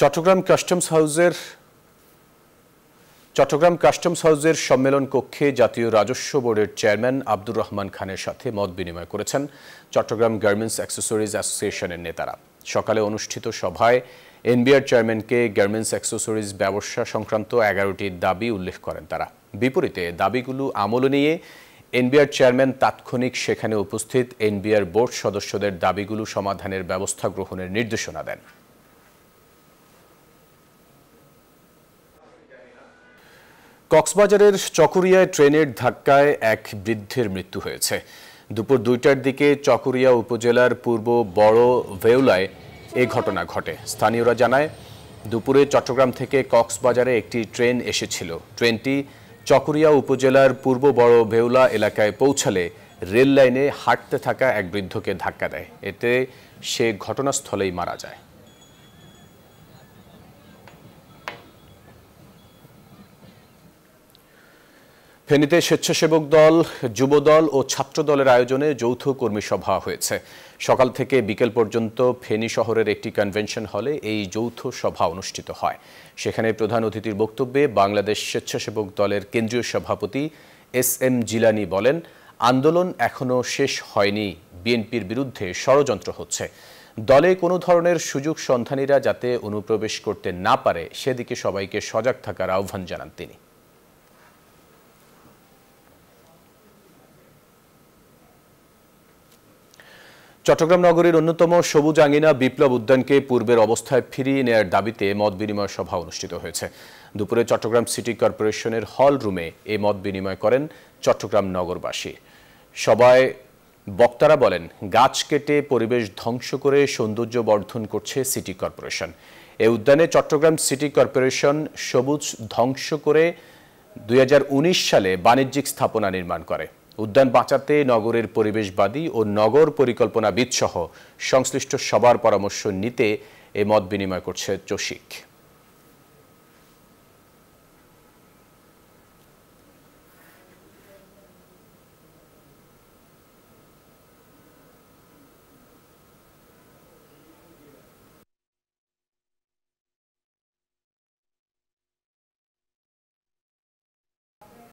Chittagong customs হাউসের সম্মেলন কক্ষে জাতীয় রাজস্ব বোর্ডের চেয়ারম্যান আব্দুর রহমান খানের সাথে মত বিনিময় করেছেন চট্টগ্রাম গার্মেন্টস অ্যাক্সেসরিজ অ্যাসোসিয়েশনের নেতারা। সকালে অনুষ্ঠিত সভায় এনবিআর চেয়ারম্যানকে গার্মেন্টস অ্যাক্সেসরিজ ব্যবসা সংক্রান্ত 11টি দাবি উল্লেখ করেন তারা। বিপরীতে দাবিগুলো আমলে নিয়ে এনবিআর চেয়ারম্যান তাৎক্ষণিক সেখানে উপস্থিত এনবিআর বোর্ড সদস্যদের দাবিগুলো সমাধানের ব্যবস্থা গ্রহণের নির্দেশনা দেন। কক্সবাজারের চকরিয়ায় ট্রেনের ধাক্কায় এক বৃদ্ধের মৃত্যু হয়েছে। দুপুর 2টার দিকে চকরিয়া উপজেলার পূর্ব বড় ভেউলায় এ ঘটনা ঘটে। স্থানীয়রা জানায়, দুপুরে চট্টগ্রাম থেকে কক্সবাজারে একটি ট্রেন এসেছিল। ট্রেনটি চকরিয়া উপজেলার পূর্ব বড় ভেউলা এলাকায় পৌঁছালে রেল লাইনে হাঁটতে থাকা এক বৃদ্ধকে ধাক্কা দেয়। এতে সে ঘটনাস্থলেই মারা যায়। ফেনীতে স্বেচ্ছাসেবক দল, যুবদল ও ছাত্র দলের আয়োজনে যৌথ কর্মী সভা হয়েছে। সকাল থেকে বিকেল পর্যন্ত ফেনী শহরের একটি কনভেনশন হলে এই যৌথ সভা অনুষ্ঠিত হয়। সেখানে প্রধান অতিথির বক্তব্যে বাংলাদেশ স্বেচ্ছাসেবক দলের কেন্দ্রীয় সভাপতি SM জিলানী বলেন, আন্দোলন এখনো শেষ হয়নি, বিএনপির বিরুদ্ধে ষড়যন্ত্র হচ্ছে। দলে কোনো ধরনের সুযোগ সন্ধানীরা যাতে অনুপ্রবেশ করতে না পারে সেদিকে সবাইকে সজাগ থাকার আহ্বান জানান তিনি। চট্টগ্রাম নগরীর অন্যতম সবুজ আঙিনা বিপ্লব উদ্যানকে পূর্বের অবস্থায় ফিরিয়ে নেয়ার দাবিতে মত বিনিময় সভা অনুষ্ঠিত হয়েছে। দুপুরে চট্টগ্রাম সিটি কর্পোরেশনের হল রুমে এই মত বিনিময় করেন চট্টগ্রাম নগরবাসী। সবাই বক্তারা বলেন, গাছ কেটে পরিবেশ ধ্বংস করে সৌন্দর্য বর্ধন করছে সিটি কর্পোরেশন। এই উদ্যানে চট্টগ্রাম সিটি কর্পোরেশন সবুজ ধ্বংস করে 2019 সালে বাণিজ্যিক স্থাপনা নির্মাণ করে। উদ্যান বাঁচাতে নগরের পরিবেশবাদী ও নগর পরিকল্পনাবিদ সহ সংশ্লিষ্ট সবার পরামর্শ নিতে এ মত বিনিময় করছে চসিক।